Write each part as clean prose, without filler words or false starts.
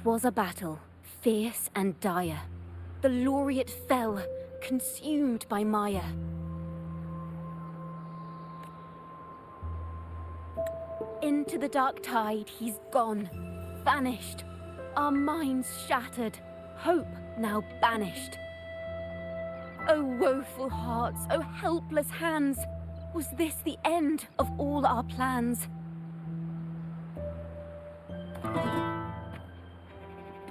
was a battle, fierce and dire. The laureate fell, consumed by mire. Into the dark tide he's gone, vanished. Our minds shattered, hope now banished. O woeful hearts, O helpless hands, was this the end of all our plans?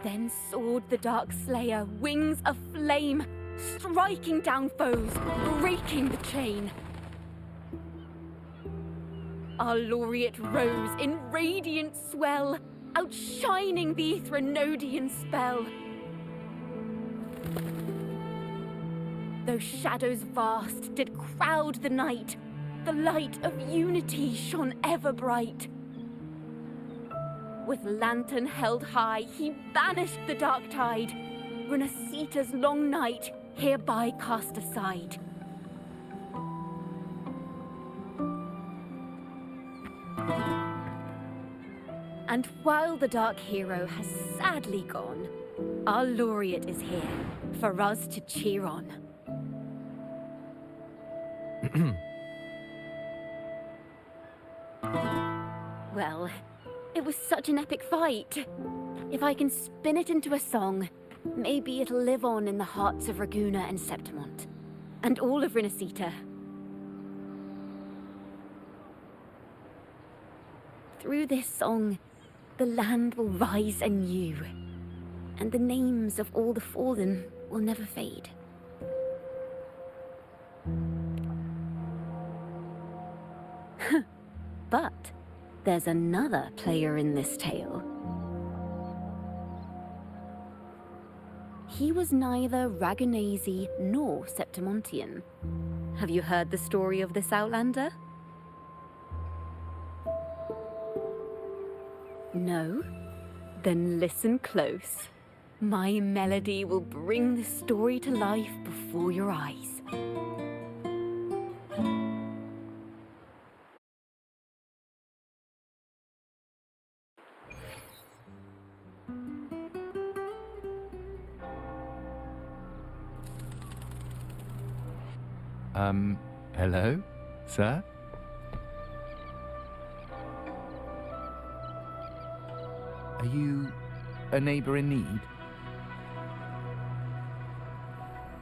Then soared the dark slayer, wings aflame, striking down foes, breaking the chain. Our laureate rose in radiant swell, outshining the Threnodian spell. Though shadows vast did crowd the night, the light of unity shone ever bright. With lantern held high, he banished the dark tide, Renasita's long night hereby cast aside. And while the dark hero has sadly gone, our laureate is here for us to cheer on. Well, it was such an epic fight. If I can spin it into a song, maybe it'll live on in the hearts of Raguna and Septimont, and all of Renasita. Through this song, the land will rise anew, and the names of all the fallen will never fade. But there's another player in this tale. He was neither Ragunese nor Septimontian. Have you heard the story of this outlander? No? Then listen close. My melody will bring the story to life before your eyes. Hello, sir? Are you a neighbor in need?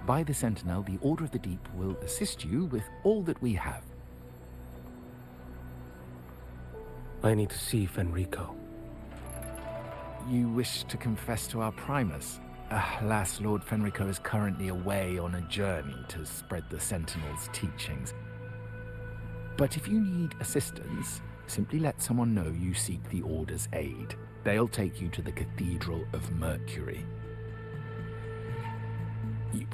By the Sentinel, the Order of the Deep will assist you with all that we have. I need to see Fenrico. You wish to confess to our Primus? Alas, Lord Fenrico is currently away on a journey to spread the Sentinel's teachings. But if you need assistance, simply let someone know you seek the Order's aid. They'll take you to the Cathedral of Mercury.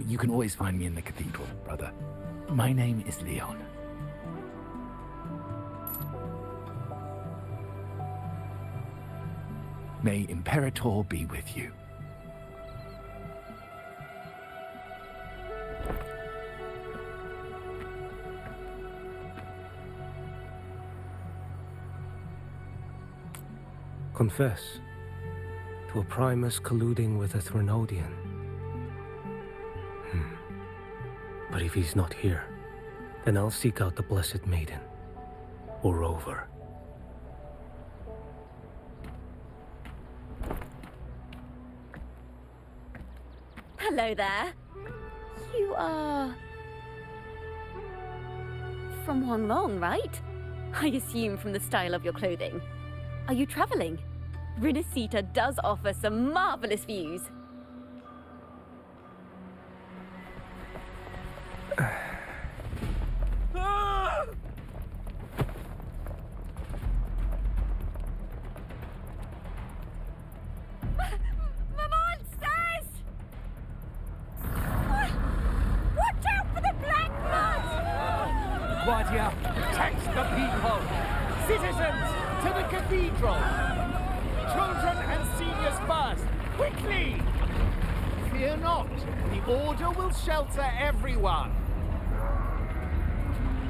You can always find me in the cathedral, brother. My name is Leon. May Imperator be with you. Confess to a Primus colluding with a Threnodian. But if he's not here, then I'll seek out the Blessed Maiden, or Rover. Hello there. You are... from Huanglong, right? I assume from the style of your clothing. Are you traveling? Renasita does offer some marvelous views. Guardia, protect the people! Citizens, to the cathedral! Children and seniors first! Quickly! Fear not, the Order will shelter everyone!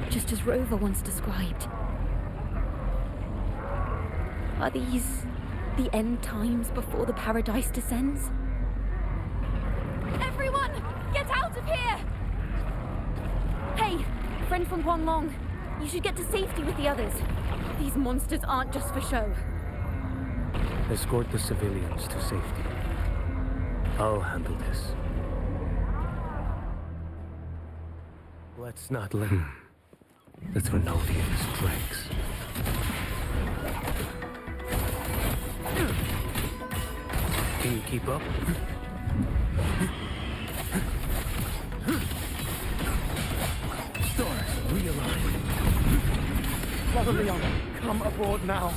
Just as Rover once described. Are these The end times before the paradise descends? Everyone, get out of here! Hey, friend from Huanglong. You should get to safety with the others. These monsters aren't just for show. Escort the civilians to safety. I'll handle this. Let's not let the Trinovians dregs. Can you keep up? Stars, realign. Brother Leon, come aboard now.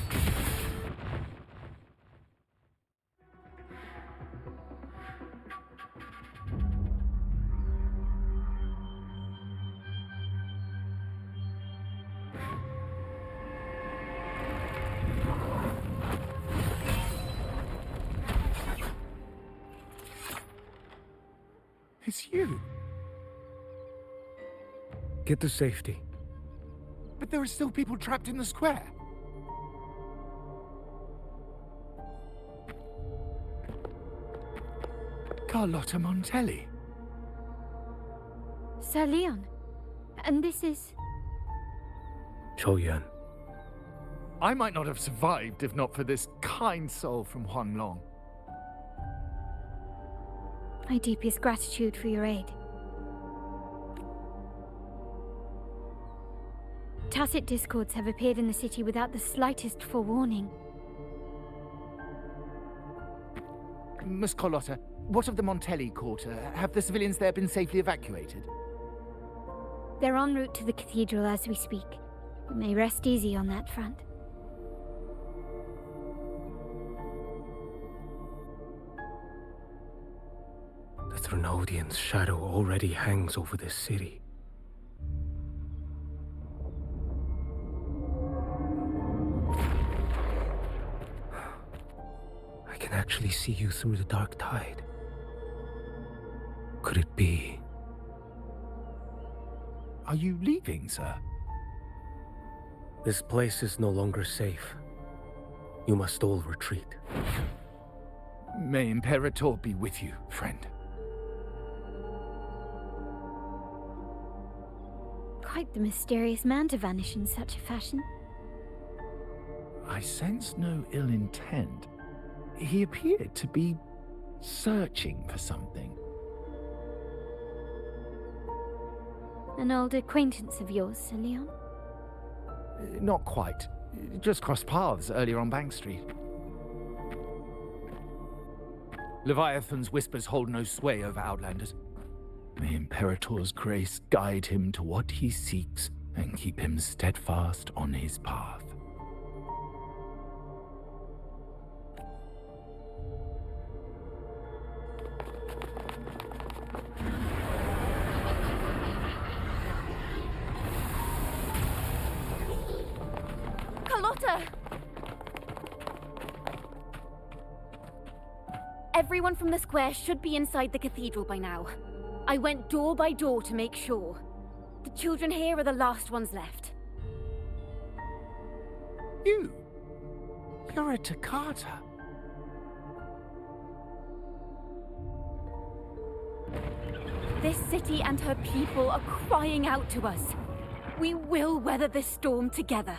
It's you. Get to safety. But there are still people trapped in the square. Carlotta Montelli. Sir Leon. And this is... Choyan. I might not have survived if not for this kind soul from Huanglong. My deepest gratitude for your aid. Tacit discords have appeared in the city without the slightest forewarning. Miss Carlotta, what of the Montelli quarter? Have the civilians there been safely evacuated? They're en route to the cathedral as we speak. You may rest easy on that front. The Trinodian's shadow already hangs over this city. I can actually see you through the dark tide. Could it be? Are you leaving, sir? This place is no longer safe. You must all retreat. May Imperator be with you, friend. Quite the mysterious man to vanish in such a fashion. I sense no ill intent. He appeared to be searching for something. An old acquaintance of yours, Sir Leon? Not quite. Just crossed paths earlier on Bank Street. Leviathan's whispers hold no sway over Outlanders. May Imperator's grace guide him to what he seeks and keep him steadfast on his path. Carlotta! Everyone from the square should be inside the cathedral by now. I went door by door to make sure. The children here are the last ones left. You're a Toccata. This city and her people are crying out to us. We will weather this storm together.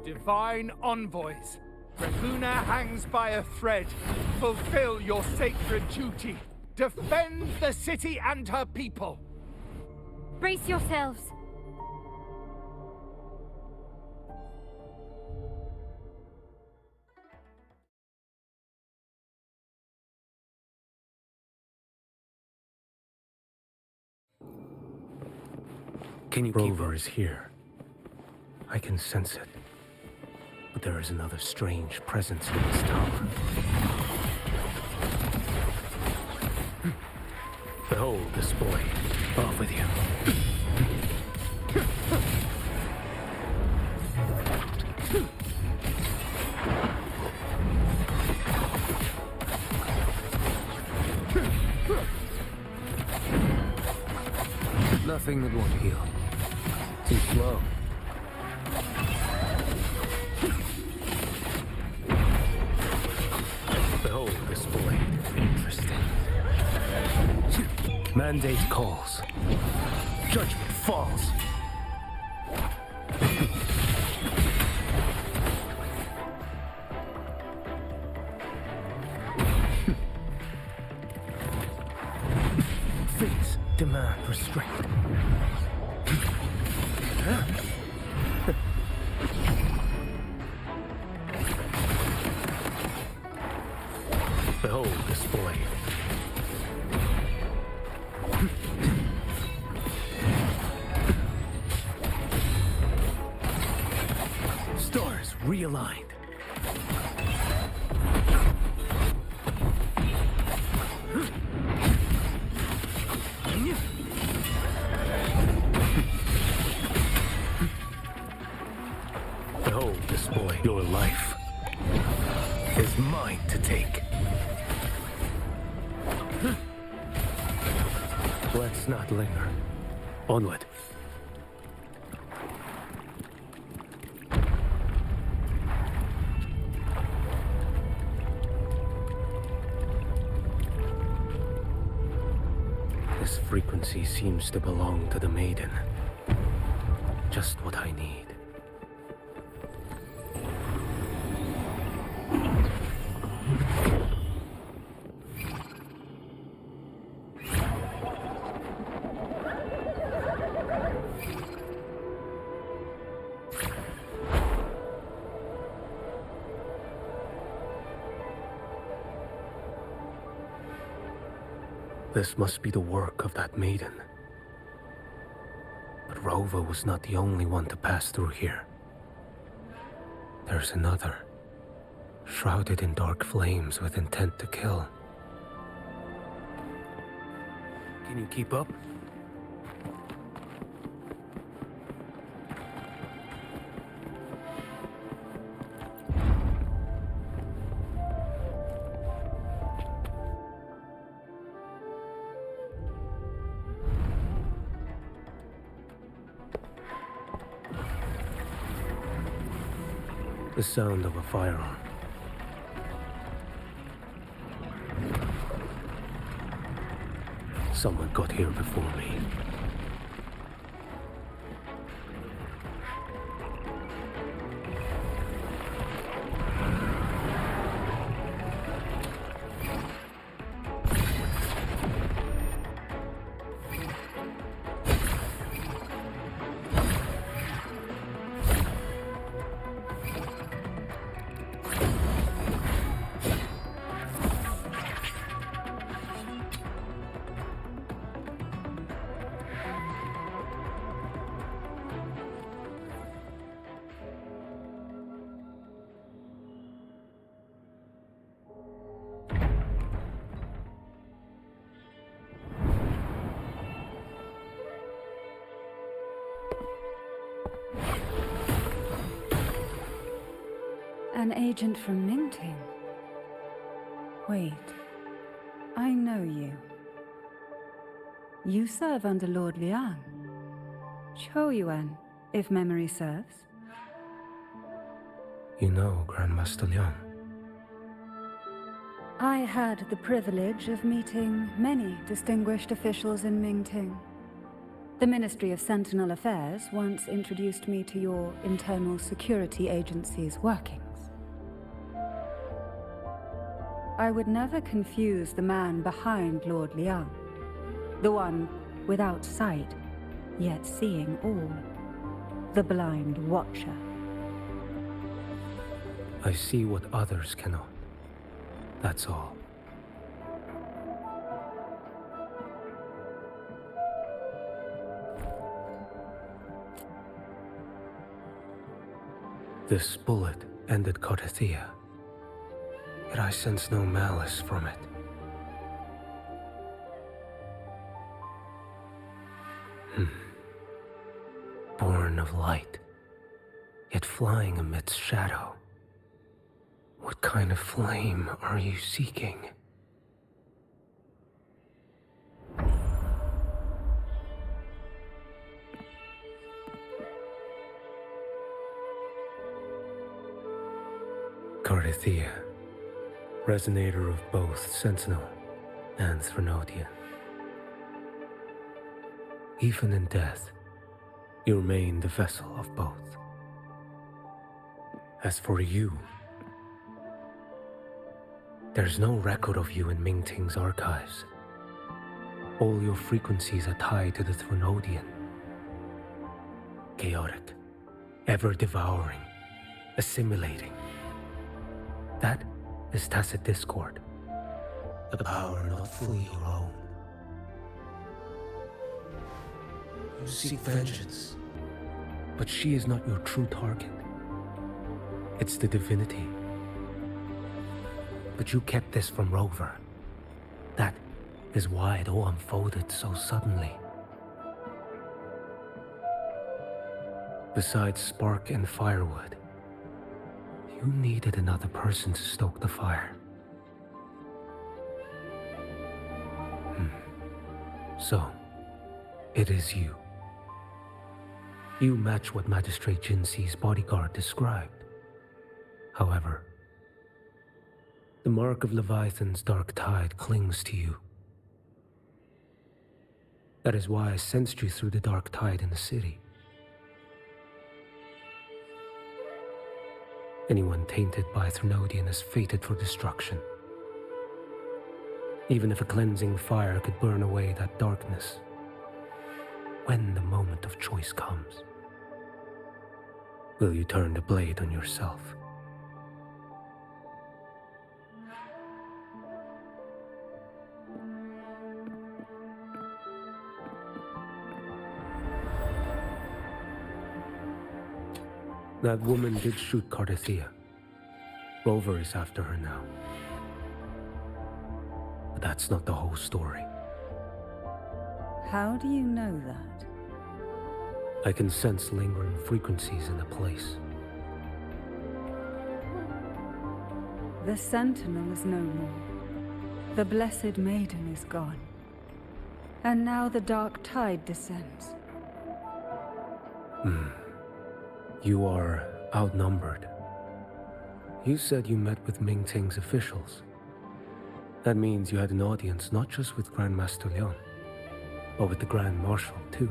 Divine envoys, Reguna hangs by a thread. Fulfill your sacred duty. Defend the city and her people. Brace yourselves. Can you Rover is here. I can sense it. But there is another strange presence in this tower. Behold this boy. Off with you. Nothing that won't heal. Too slow. displayed. Interesting. Mandate calls. Judgment falls. Fates demand restraint. Behold displayed. Stars realigned. Behold display. Your life is mine to take. Let's not linger. Onward. This frequency seems to belong to the maiden. Just what I need. This must be the work of that maiden. But Rova was not the only one to pass through here. There's another, shrouded in dark flames with intent to kill. Can you keep up? The sound of a firearm. Someone got here before me. An agent from Mingting? Wait, I know you. You serve under Lord Liang. Choyuan, if memory serves. You know Grandmaster Liang. I had the privilege of meeting many distinguished officials in Mingting. The Ministry of Sentinel Affairs once introduced me to your internal security agency's workings. I would never confuse the man behind Lord Liang, the one without sight, yet seeing all, the blind watcher. I see what others cannot. That's all. This bullet ended Carthia, yet I sense no malice from it. Born of light, yet flying amidst shadow. What kind of flame are you seeking? Carthia, Resonator of both Sentinel and Threnodian. Even in death, you remain the vessel of both. As for you, there's no record of you in Mingting's archives. All your frequencies are tied to the Threnodian. Chaotic, ever-devouring, assimilating. That is tacit discord. A power not fully your own. You seek vengeance, but she is not your true target. It's the divinity. But you kept this from Rover. That is why it all unfolded so suddenly. Besides spark and firewood, you needed another person to stoke the fire. So, it is you. You match what Magistrate Jinxi's bodyguard described. However, the mark of Leviathan's dark tide clings to you. That is why I sensed you through the dark tide in the city. Anyone tainted by Threnodian is fated for destruction. Even if a cleansing fire could burn away that darkness, when the moment of choice comes, will you turn the blade on yourself? That woman did shoot Cardathea. Rover is after her now. But that's not the whole story. How do you know that? I can sense lingering frequencies in the place. The Sentinel is no more. The Blessed Maiden is gone. And now the dark tide descends. You are outnumbered. You said you met with Mingting's officials. That means you had an audience not just with Grandmaster Leon, but with the Grand Marshal too.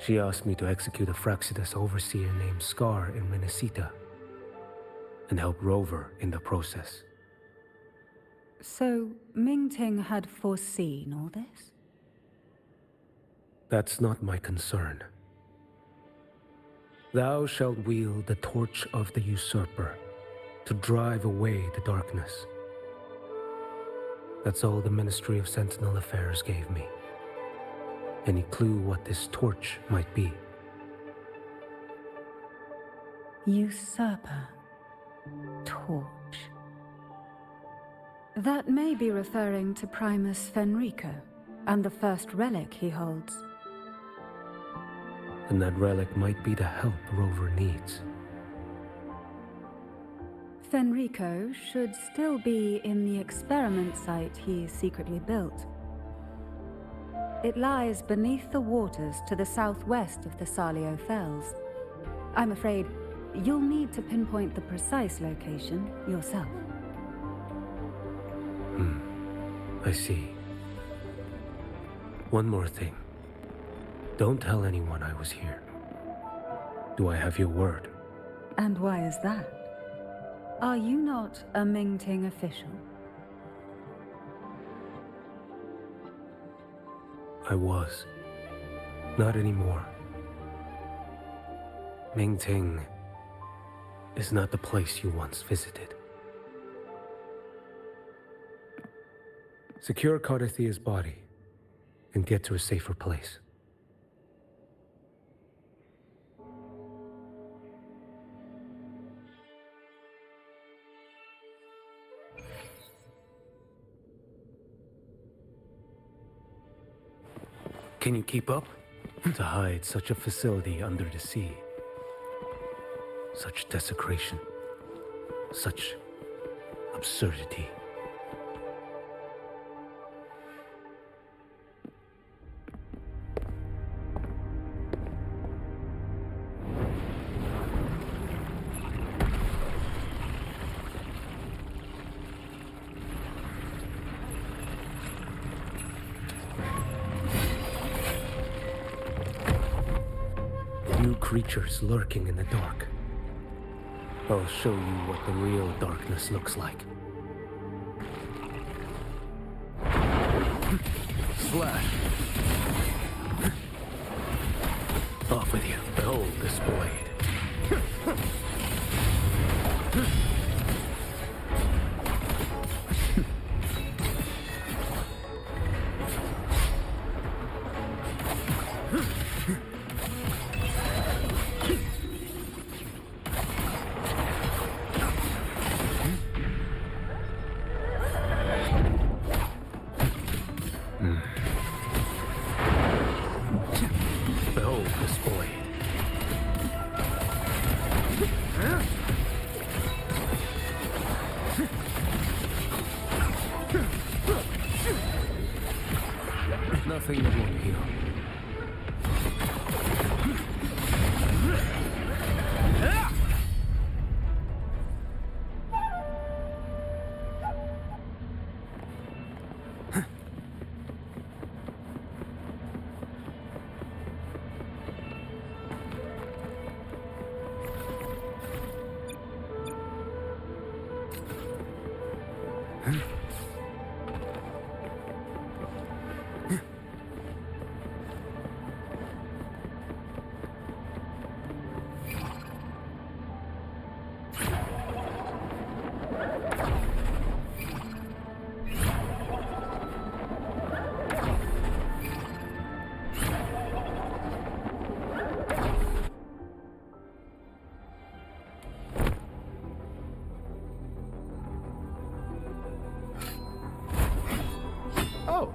She asked me to execute a Fraxidus overseer named Scar in Minnesota and help Rover in the process. So, Mingting had foreseen all this? That's not my concern. Thou shalt wield the torch of the usurper to drive away the darkness. That's all the Ministry of Sentinel Affairs gave me. Any clue what this torch might be? Usurper. Torch. That may be referring to Primus Fenrico and the first relic he holds. And that relic might be the help Rover needs. Fenrico should still be in the experiment site he secretly built. It lies beneath the waters to the southwest of the Salio Fells. I'm afraid you'll need to pinpoint the precise location yourself. I see. One more thing. Don't tell anyone I was here. Do I have your word? And why is that? Are you not a Mingting official? I was. Not anymore. Mingting is not the place you once visited. Secure Cardathea's body and get to a safer place. Can you keep up? To hide such a facility under the sea. Such desecration. Such absurdity. creatures lurking in the dark. I'll show you what the real darkness looks like. Slash! Off with you. Behold this blade. Behold this blade. Nothing that won't heal. Oh.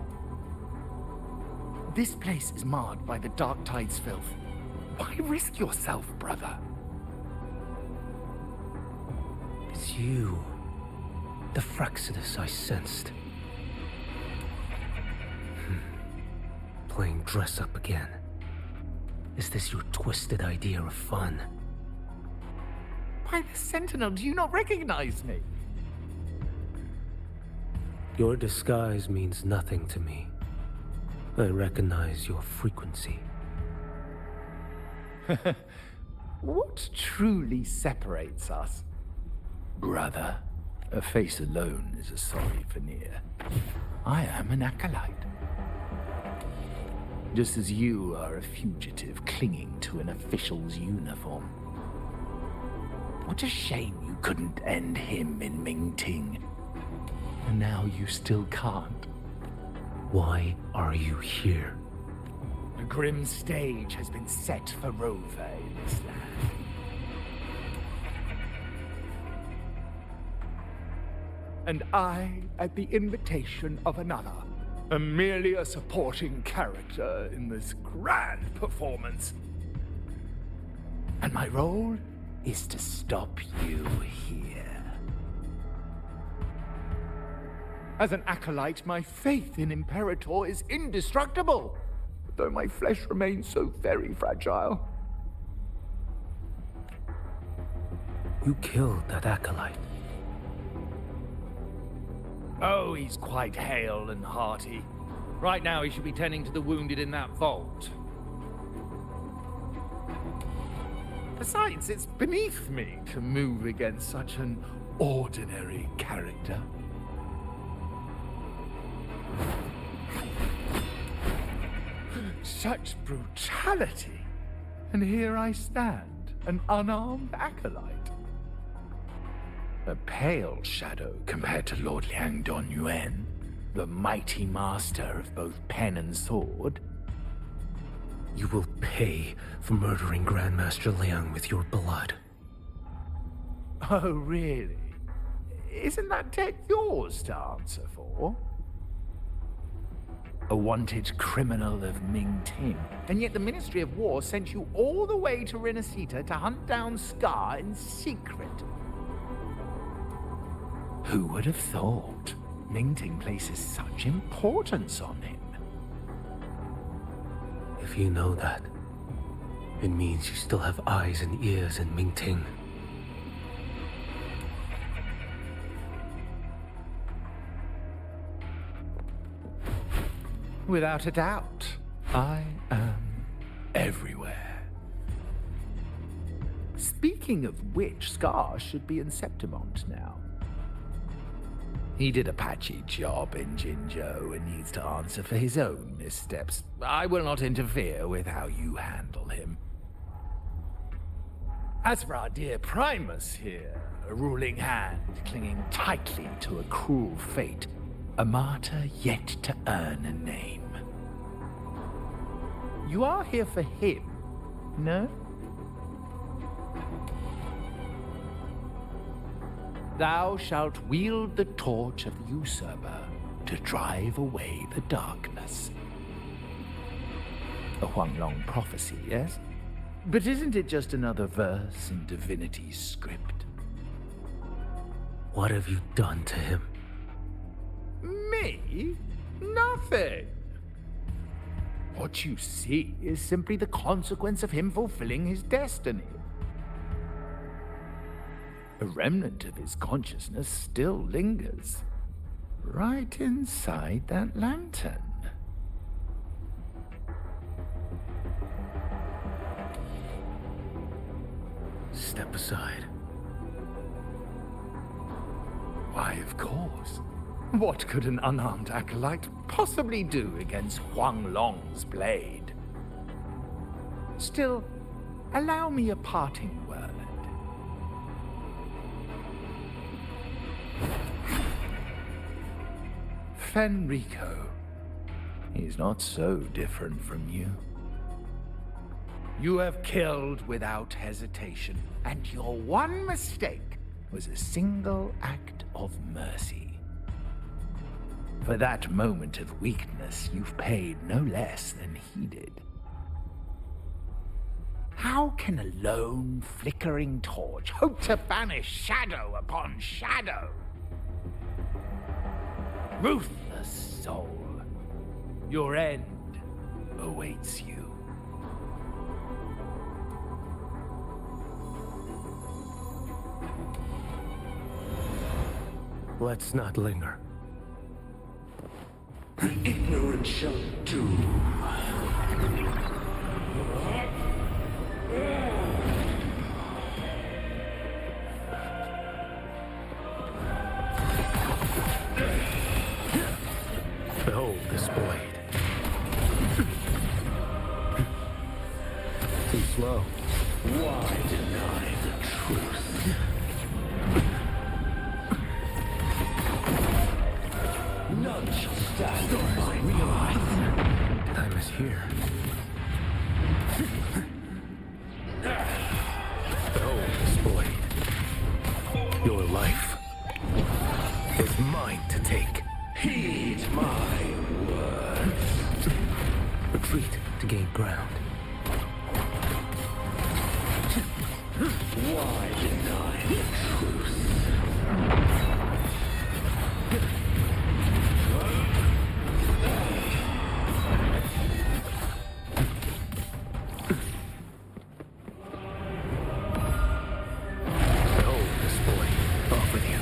This place is marred by the Dark Tide's filth. Why risk yourself, brother? It's you. The Fraxidus I sensed. Playing dress up again. Is this your twisted idea of fun? By the Sentinel, do you not recognize me? Your disguise means nothing to me. I recognize your frequency. What truly separates us? Brother, a face alone is a sorry veneer. I am an acolyte. Just as you are a fugitive clinging to an official's uniform. What a shame you couldn't end him in Mingting. And now you still can't. Why are you here? A grim stage has been set for Rover in this land. And I, at the invitation of another, am merely a supporting character in this grand performance. And my role is to stop you here. As an acolyte, my faith in Imperator is indestructible, though my flesh remains so very fragile. You killed that acolyte. Oh, he's quite hale and hearty. Right now he should be tending to the wounded in that vault. Besides, it's beneath me to move against such an ordinary character. Such brutality! And here I stand, an unarmed acolyte. A pale shadow compared to Lord Liang Don Yuan, the mighty master of both pen and sword. You will pay for murdering Grandmaster Liang with your blood. Oh, really? Isn't that tech yours to answer for? A wanted criminal of Mingting, and yet the Ministry of War sent you all the way to Renacita to hunt down Scar in secret. Who would have thought Mingting places such importance on him? If you know that, it means you still have eyes and ears in Mingting. Without a doubt, I am everywhere. Speaking of which, Scar should be in Septimont now. He did a patchy job in Jinzhou and needs to answer for his own missteps. I will not interfere with how you handle him. As for our dear Primus here, a ruling hand clinging tightly to a cruel fate, a martyr yet to earn a name. You are here for him, no? Thou shalt wield the torch of the usurper to drive away the darkness. A Huanglong prophecy, yes? But isn't it just another verse in divinity's script? What have you done to him? Me? Nothing. What you see is simply the consequence of him fulfilling his destiny. A remnant of his consciousness still lingers, right inside that lantern. Step aside. Why, of course. What could an unarmed acolyte possibly do against Huanglong's blade? Still, allow me a parting word. Fenrico. He's not so different from you. You have killed without hesitation, and your one mistake was a single act of mercy. For that moment of weakness, you've paid no less than he did. How can a lone, flickering torch hope to banish shadow upon shadow? Ruthless soul, your end awaits you. Let's not linger. The ignorant shall do. Behold this blade. Too slow. Why deny the truth? None shall stand in my realize. Time is here. Behold this blade. Your life is mine to take. Heed my words. Retreat to gain ground. Why deny the truth? Behold this blade. Off with you.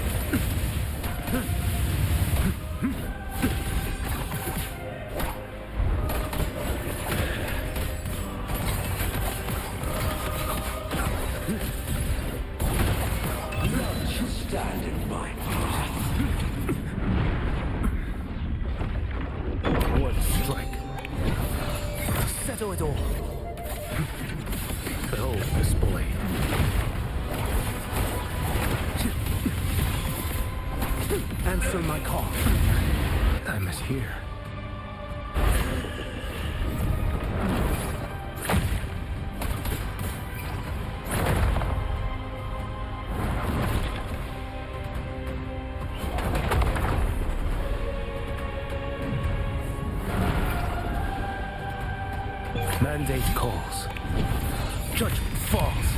None shall stand in my path. One strike. Settle it all. Behold this blade. Answer my call. Time is here. Mandate calls. Judgment falls.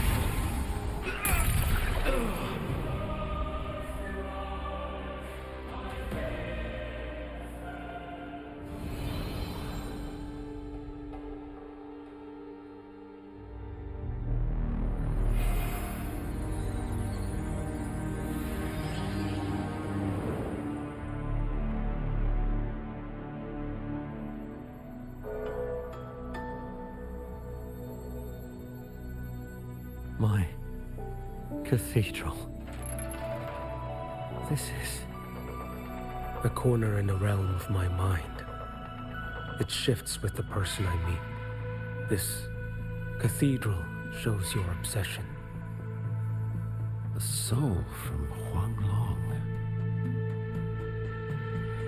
My cathedral. This is... A corner in the realm of my mind. It shifts with the person I meet. This cathedral shows your obsession. a soul from Huanglong.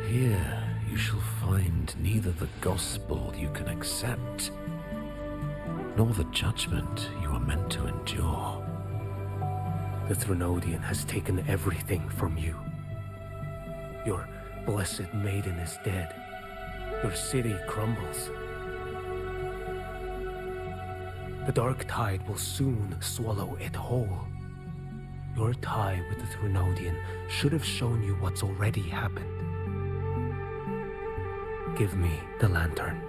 Here you shall find neither the gospel you can accept, nor the judgment you are meant to endure. The Threnodian has taken everything from you. Your blessed maiden is dead. Your city crumbles. The dark tide will soon swallow it whole. Your tie with the Threnodian should have shown you what's already happened. Give me the lantern.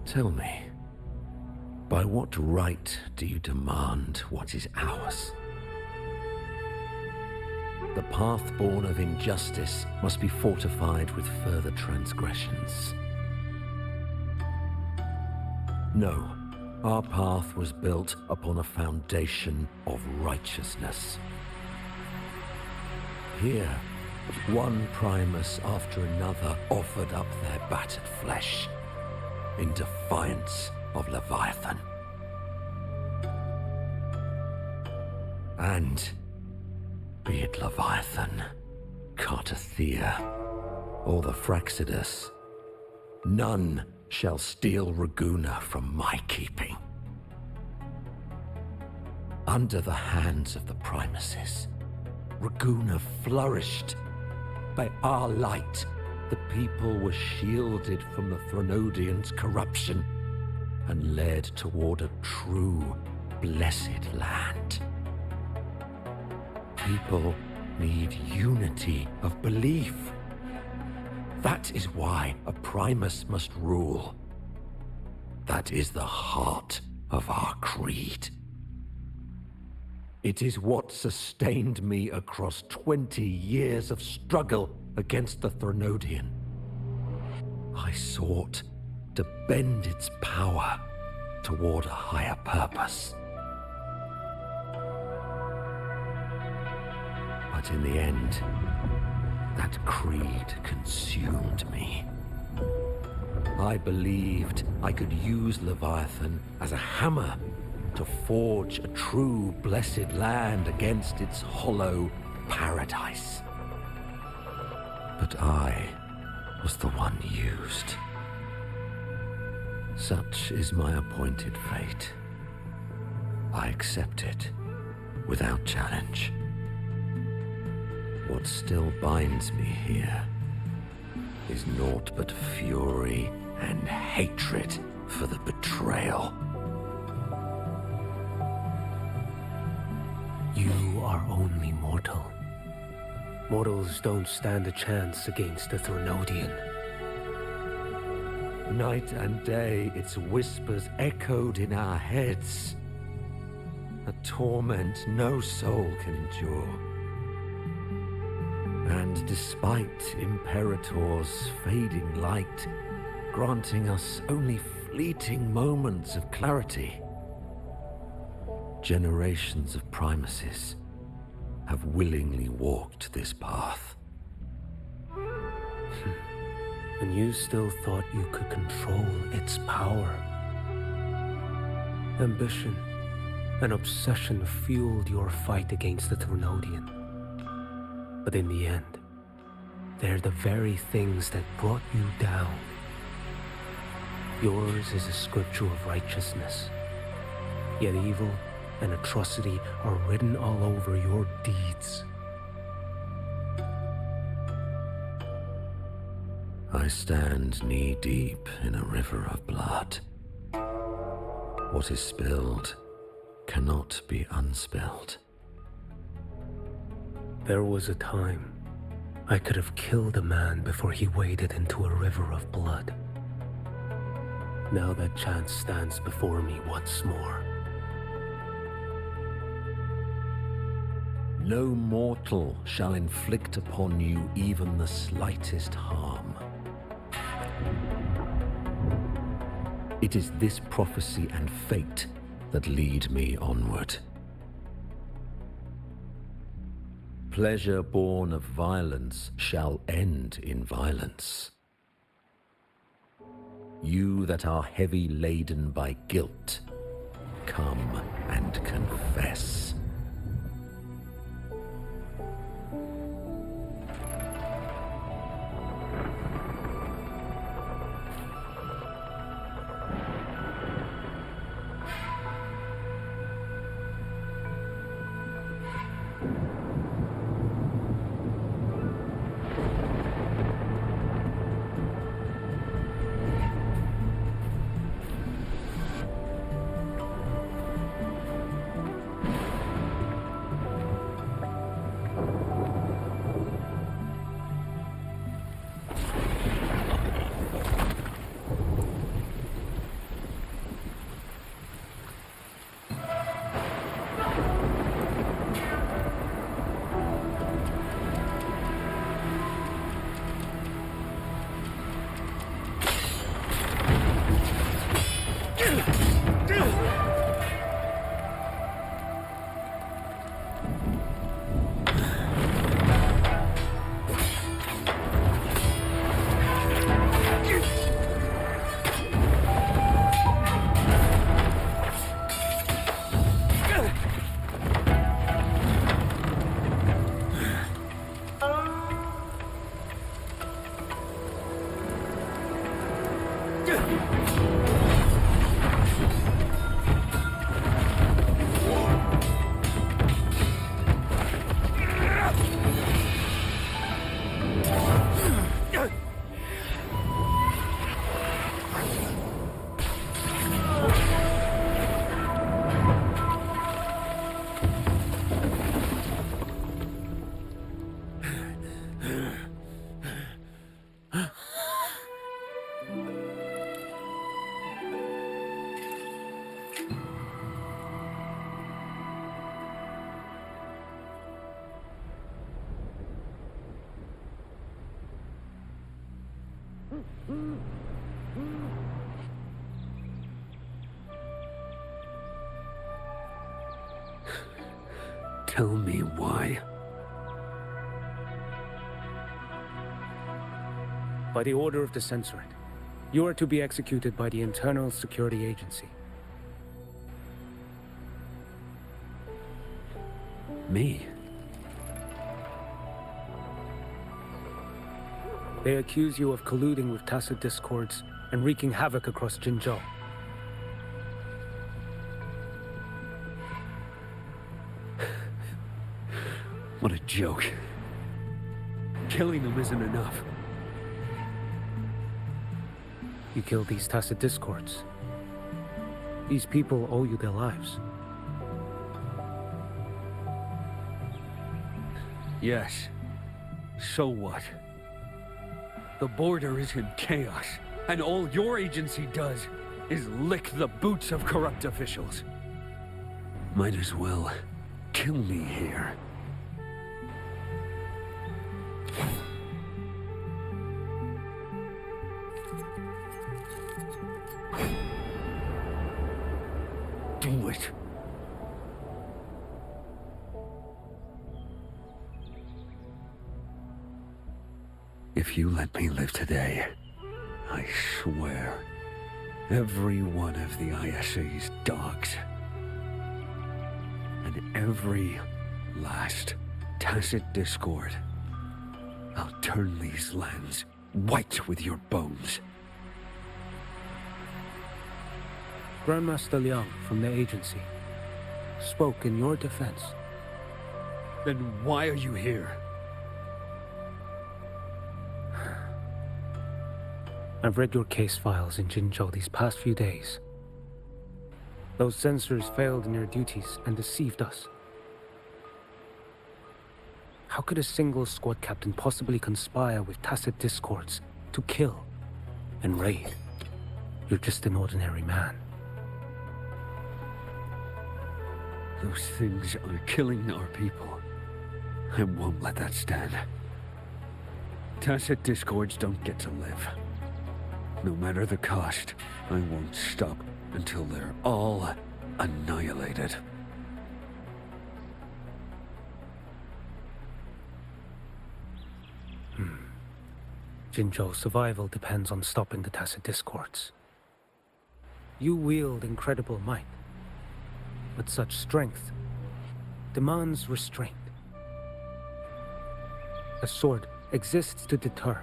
Tell me, by what right do you demand what is ours? The path born of injustice must be fortified with further transgressions. No, our path was built upon a foundation of righteousness. Here, one Primus after another offered up their battered flesh in defiance of Leviathan. And be it Leviathan, Cartathea, or the Fraxidus, none shall steal Raguna from my keeping. Under the hands of the Primuses, Raguna flourished. By our light, the people were shielded from the Threnodians' corruption and led toward a true, blessed land. People need unity of belief. That is why a Primus must rule. That is the heart of our creed. It is what sustained me across 20 years of struggle against the Threnodian. I sought to bend its power toward a higher purpose. But in the end, that creed consumed me. I believed I could use Leviathan as a hammer to forge a true blessed land against its hollow paradise. But I was the one used. Such is my appointed fate. I accept it without challenge. What still binds me here is naught but fury and hatred for the betrayal. You are only mortal. Mortals don't stand a chance against the Threnodian. Night and day, its whispers echoed in our heads. A torment no soul can endure. And despite Imperator's fading light, granting us only fleeting moments of clarity, generations of Primuses have willingly walked this path. And you still thought you could control its power. Ambition and obsession fueled your fight against the Threnodian. But in the end, they're the very things that brought you down. Yours is a scripture of righteousness, yet evil and atrocity are written all over your deeds. I stand knee-deep in a river of blood. What is spilled cannot be unspilled. There was a time I could have killed a man before he waded into a river of blood. Now that chance stands before me once more. No mortal shall inflict upon you even the slightest harm. It is this prophecy and fate that lead me onward. Pleasure born of violence shall end in violence. You that are heavy laden by guilt, come and confess. Tell me why. By the order of the Censorate, you are to be executed by the Internal Security Agency. Me? They accuse you of colluding with tacit discords and wreaking havoc across Jinzhou. What a joke. Killing them isn't enough. You killed these tacit discords. These people owe you their lives. Yes. So what? The border is in chaos, and all your agency does is lick the boots of corrupt officials. Might as well kill me here. Do it. If you let me live today, I swear, every one of the ISA's dogs, and every last tacit discord, I'll turn these lands white with your bones. Grandmaster Liang from the agency spoke in your defense. Then why are you here? I've read your case files in Jinzhou these past few days. Those censors failed in their duties and deceived us. How could a single squad captain possibly conspire with tacit discords to kill and raid? You're just an ordinary man. Those things are killing our people. I won't let that stand. Tacit discords don't get to live. No matter the cost, I won't stop until they're all annihilated. Jinzhou's survival depends on stopping the tacit discords. You wield incredible might, but such strength demands restraint. A sword exists to deter,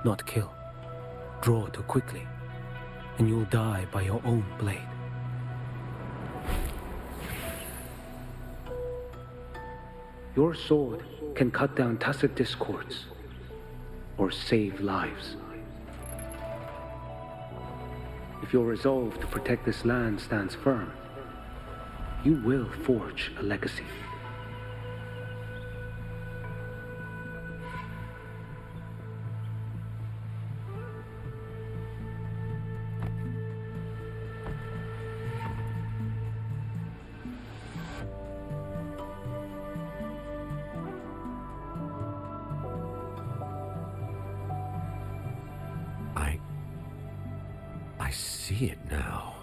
not kill. Draw too quickly, and you'll die by your own blade. Your sword can cut down tacit discords, or save lives. If your resolve to protect this land stands firm, you will forge a legacy. I see it now.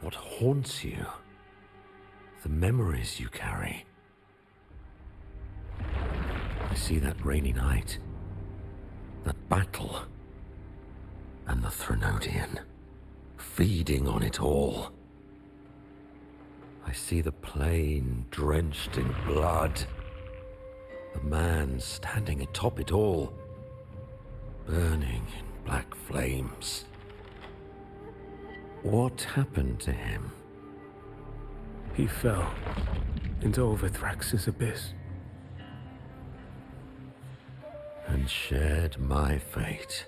What haunts you? The memories you carry. I see that rainy night, that battle, and the Threnodian, feeding on it all. I see the plain drenched in blood, the man standing atop it all, burning in black flames. What happened to him? He fell into Overthrax's abyss. And shared my fate.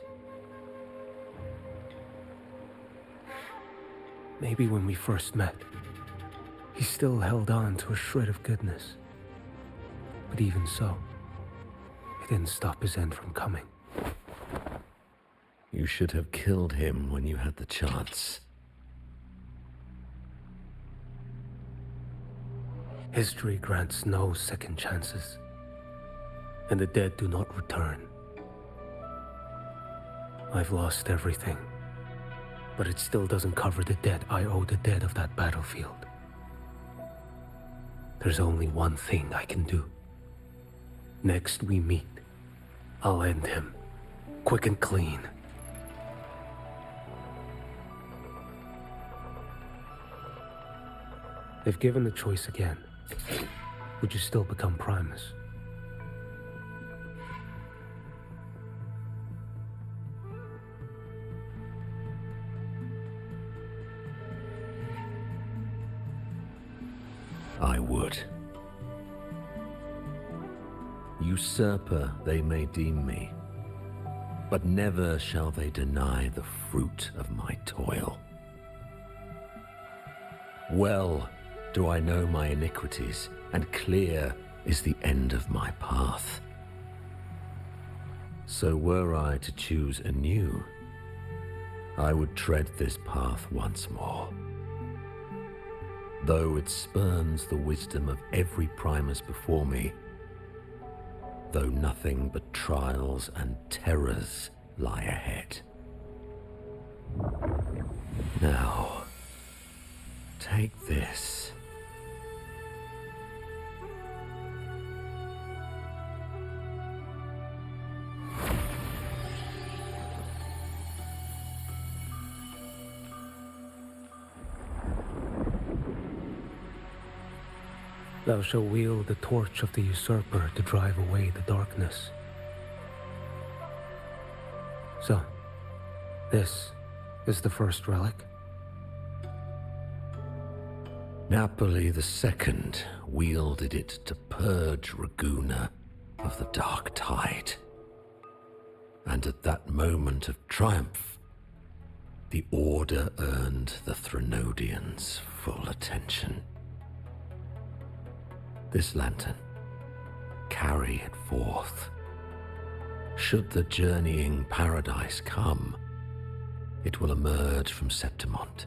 Maybe when we first met, he still held on to a shred of goodness. But even so, it didn't stop his end from coming. You should have killed him when you had the chance. History grants no second chances, and the dead do not return. I've lost everything, but it still doesn't cover the debt I owe the dead of that battlefield. There's only one thing I can do. Next we meet, I'll end him, quick and clean. If given the choice again, would you still become Primus? I would. Usurper they may deem me, but never shall they deny the fruit of my toil. Well do I know my iniquities, and clear is the end of my path. So were I to choose anew, I would tread this path once more. Though it spurns the wisdom of every Primus before me, though nothing but trials and terrors lie ahead. Now, take this. Thou shalt wield the torch of the usurper to drive away the darkness. So, this is the first relic? Napoli II wielded it to purge Raguna of the dark tide. And at that moment of triumph, the Order earned the Threnodians' full attention. This lantern, carry it forth. Should the journeying paradise come, it will emerge from Septimont,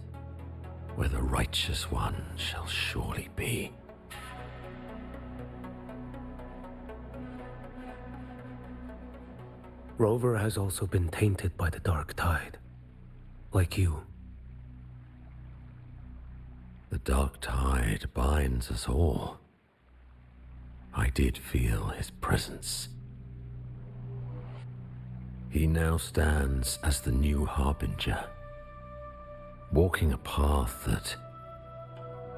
where the righteous one shall surely be. Rover has also been tainted by the dark tide, like you. The dark tide binds us all. I did feel his presence. He now stands as the new harbinger, walking a path that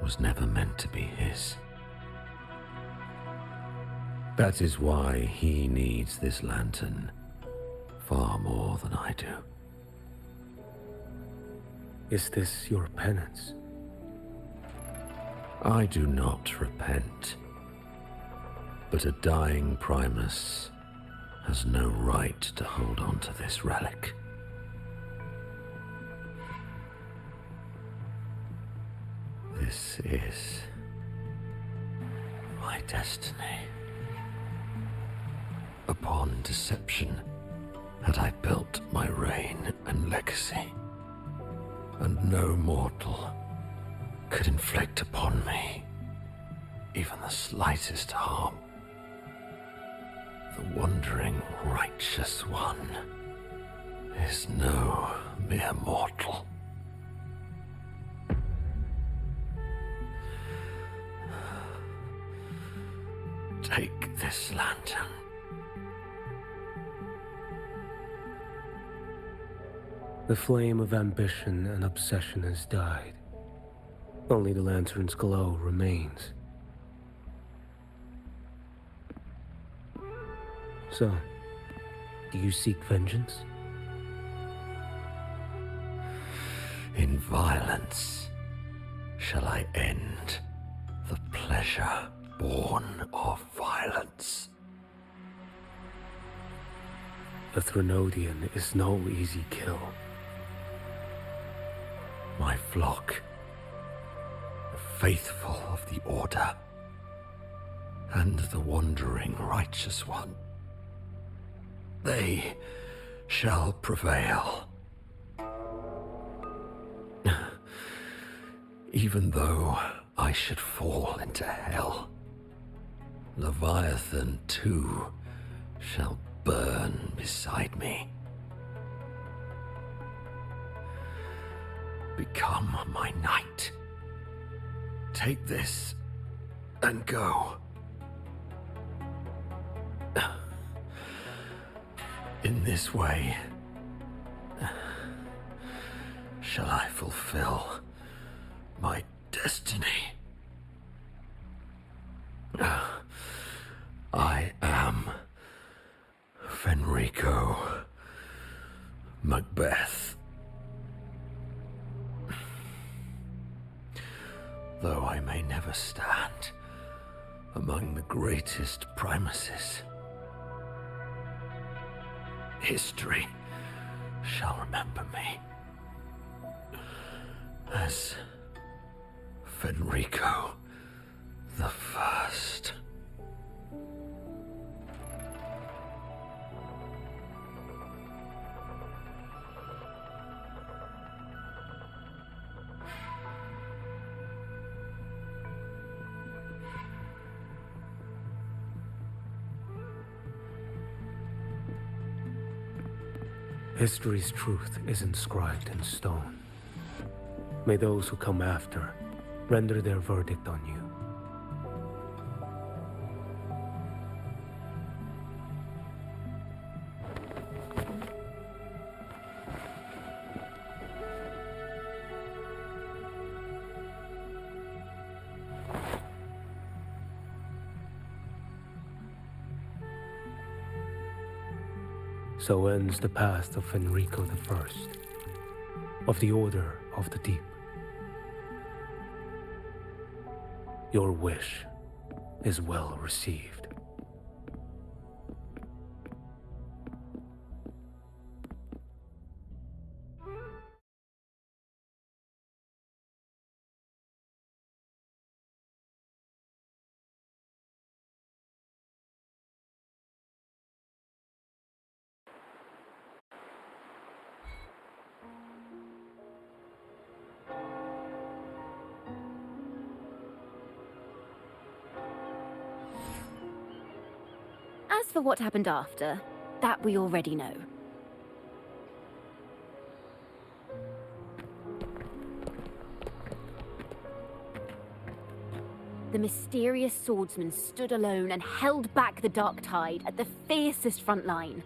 was never meant to be his. That is why he needs this lantern far more than I do. Is this your penance? I do not repent, but a dying Primus has no right to hold on to this relic. This is my destiny. Upon deception had I built my reign and legacy, and no mortal could inflict upon me even the slightest harm. The wandering righteous one is no mere mortal. Take this lantern. The flame of ambition and obsession has died. Only the lantern's glow remains. So, do you seek vengeance? In violence shall I end the pleasure born of violence. A Threnodian is no easy kill. My flock, the faithful of the Order, and the wandering righteous one, they shall prevail. Even though I should fall into hell, Leviathan too shall burn beside me. Become my knight. Take this and go. In this way shall I fulfill my destiny. I am Fenrico Macbeth. Though I may never stand among the greatest Primuses, history shall remember me as Fenrico the First. History's truth is inscribed in stone. May those who come after render their verdict on you. So ends the path of Fenrico I, of the Order of the Deep. Your wish is well received. As for what happened after, That we already know. The mysterious swordsman stood alone and held back the dark tide at the fiercest front line.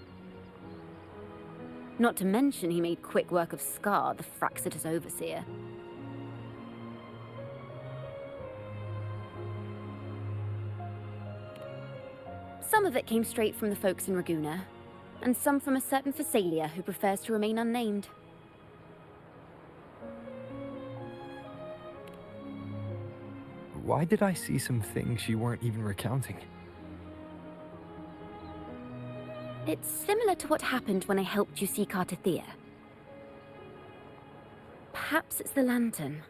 Not to mention he made quick work of Scar, the Fraxitous overseer. Some of it came straight from the folks in Raguna, and some from a certain Phasalia who prefers to remain unnamed. Why did I see some things you weren't even recounting? It's similar to what happened when I helped you seek Artathea. Perhaps it's the lantern.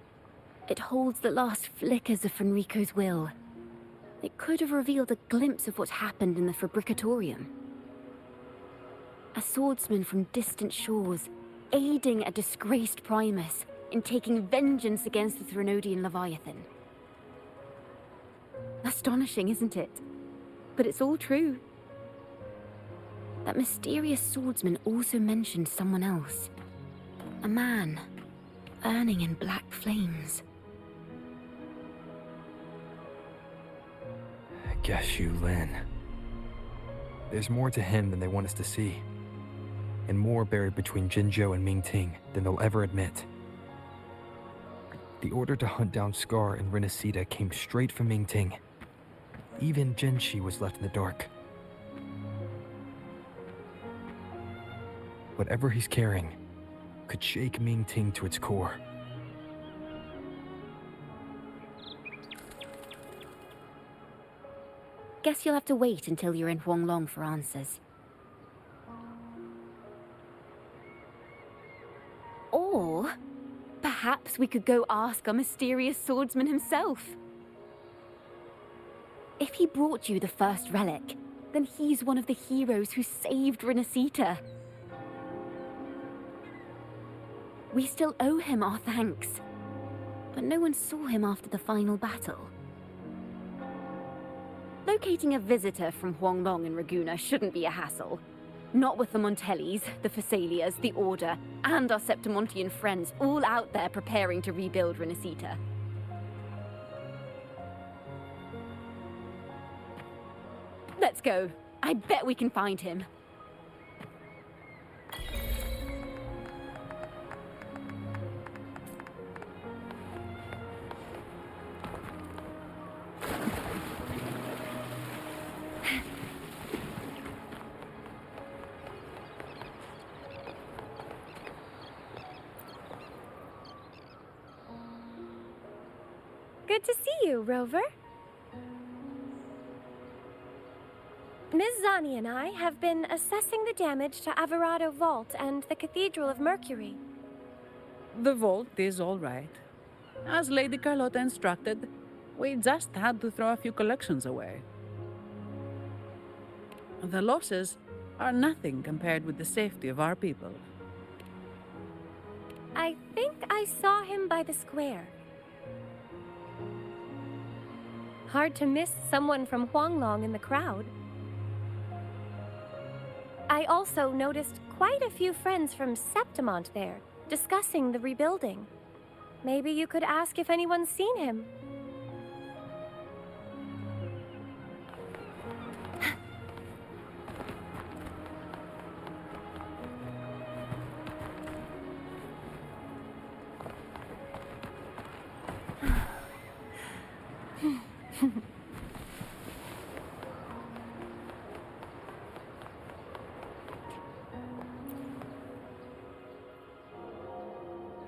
It holds the last flickers of Fenrico's will. It could have revealed a glimpse of what happened in the Fabricatorium. A swordsman from distant shores, aiding a disgraced Primus in taking vengeance against the Threnodian Leviathan. Astonishing, isn't it? But it's all true. That mysterious swordsman also mentioned someone else. A man, burning in black flames. Guess you, Lin. There's more to him than they want us to see. And more buried between Jinzhou and Mingting than they'll ever admit. The order to hunt down Scar and Renacita came straight from Mingting. Even Jinshi was left in the dark. Whatever he's carrying could shake Mingting to its core. Guess you'll have to wait until you're in Huanglong for answers. Or perhaps we could go ask our mysterious swordsman himself. If he brought you the first relic, then he's one of the heroes who saved Renacita. We still owe him our thanks, but no one saw him after the final battle. Locating a visitor from Huanglong and Raguna shouldn't be a hassle. Not with the Montellis, the Phasalias, the Order, and our Septimontian friends all out there preparing to rebuild Renacita. Let's go. I bet we can find him. Good to see you, Rover. Ms. Zani and I have been assessing the damage to Averado Vault and the Cathedral of Mercury. The vault is all right. As Lady Carlotta instructed, we just had to throw a few collections away. The losses are nothing compared with the safety of our people. I think I saw him by the square. Hard to miss someone from Huanglong in the crowd. I also noticed quite a few friends from Septimont there, discussing the rebuilding. Maybe you could ask if anyone's seen him.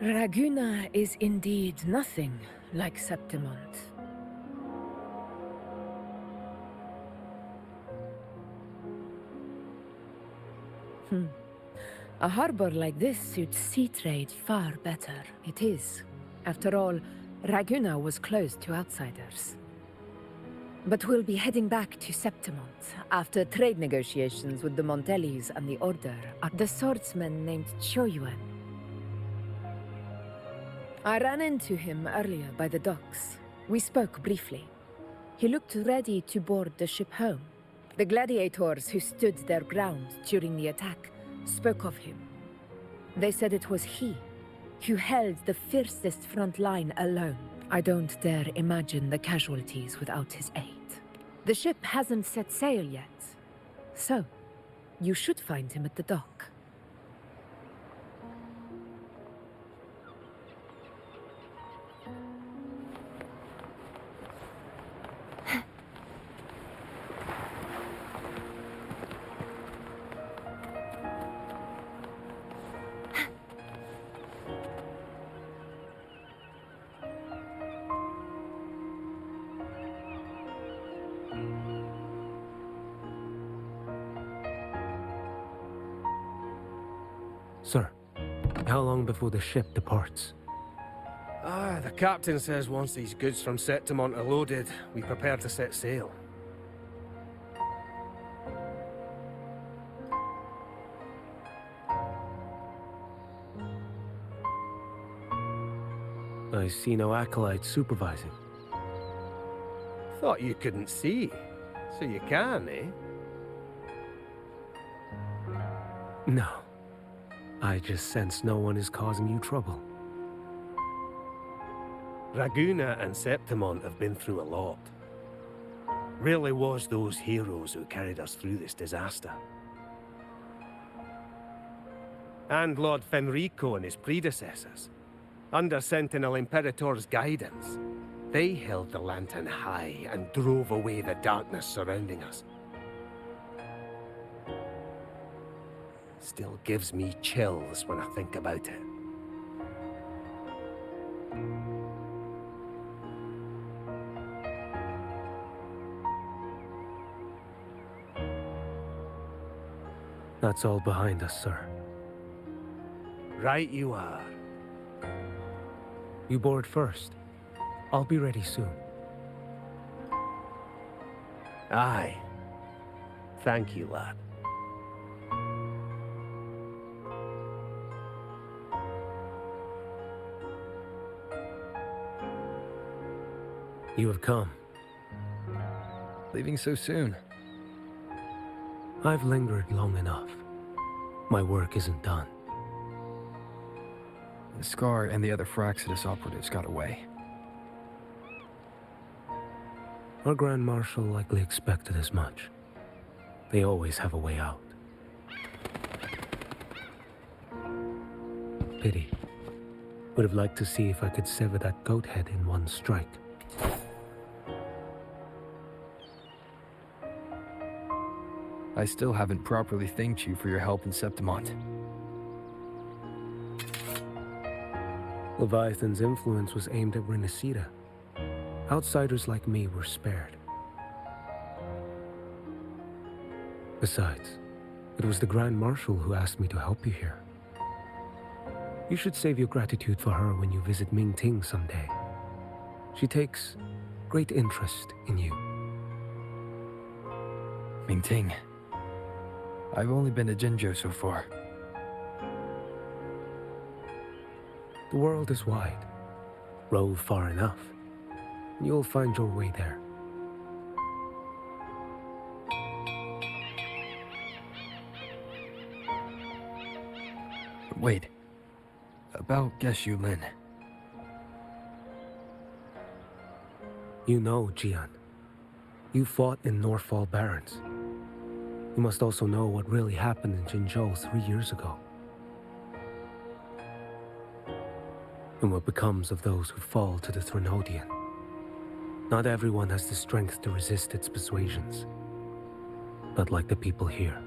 Raguna is indeed nothing like Septimont. A harbor like this suits sea trade far better. It is. After all, Raguna was closed to outsiders. But we'll be heading back to Septimont after trade negotiations with the Montellis and the Order are the swordsman named Choyuan. I ran into him earlier by the docks. We spoke briefly. He looked ready to board the ship home. The gladiators who stood their ground during the attack spoke of him. They said it was he who held the fiercest front line alone. I don't dare imagine the casualties without his aid. The ship hasn't set sail yet, so you should find him at the dock. Sir, how long before the ship departs? The captain says once these goods from Septimont are loaded, we prepare to set sail. I see no acolytes supervising. Thought you couldn't see, so you can, eh? No. I just sense no one is causing you trouble. Raguna and Septimont have been through a lot. Really was those heroes who carried us through this disaster. And Lord Fenrico and his predecessors. Under Sentinel Imperator's guidance, they held the lantern high and drove away the darkness surrounding us. Still gives me chills when I think about it. That's all behind us, sir. Right you are. You board first. I'll be ready soon. Aye. Thank you, lad. You have come. Leaving so soon. I've lingered long enough. My work isn't done. The Scar and the other Fraxidus operatives got away. Our Grand Marshal likely expected as much. They always have a way out. Pity. Would have liked to see if I could sever that goat head in one strike. I still haven't properly thanked you for your help in Septimont. Leviathan's influence was aimed at Renacida. Outsiders like me were spared. Besides, it was the Grand Marshal who asked me to help you here. You should save your gratitude for her when you visit Mingting someday. She takes great interest in you. Mingting. I've only been to Jinzhou so far. The world is wide. Rove far enough, and you'll find your way there. Wait. About Geshu Lin. You know, Jian. You fought in Northfall Barrens. You must also know what really happened in Jinzhou 3 years ago. And what becomes of those who fall to the Threnodian. Not everyone has the strength to resist its persuasions. Not like the people here.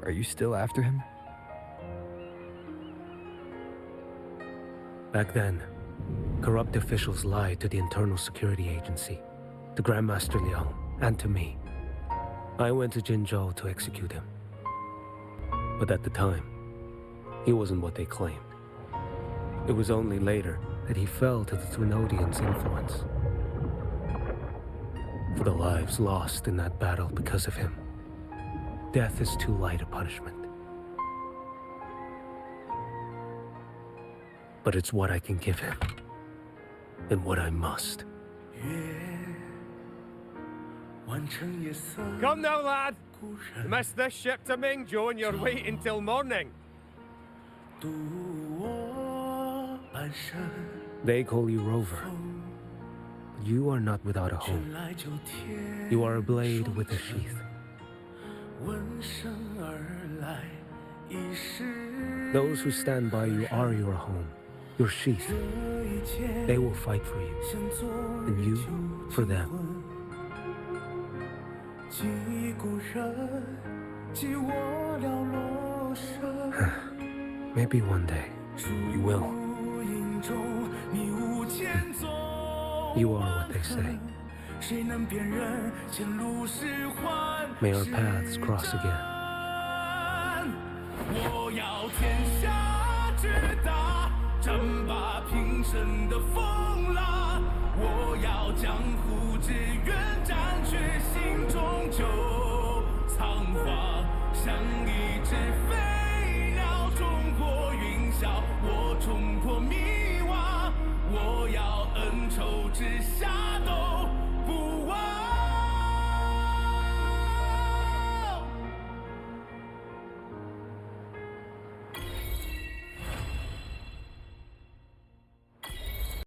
Are you still after him? Back then, corrupt officials lied to the Internal Security Agency, to Grandmaster Liang, and to me. I went to Jinzhou to execute him. But at the time, he wasn't what they claimed. It was only later that he fell to the Threnodians' influence. For the lives lost in that battle because of him, death is too light a punishment. But it's what I can give him. in what I must. Come now, lad. You missed this ship to Mingzhou and you're waiting till morning. They call you Rover. But you are not without a home. You are a blade with a sheath. Those who stand by you are your home, your sheath. They will fight for you, and you for them. Maybe one day you will. You are what they say. May our paths cross again. 我要天下之大，争霸平生的风浪。我要江湖之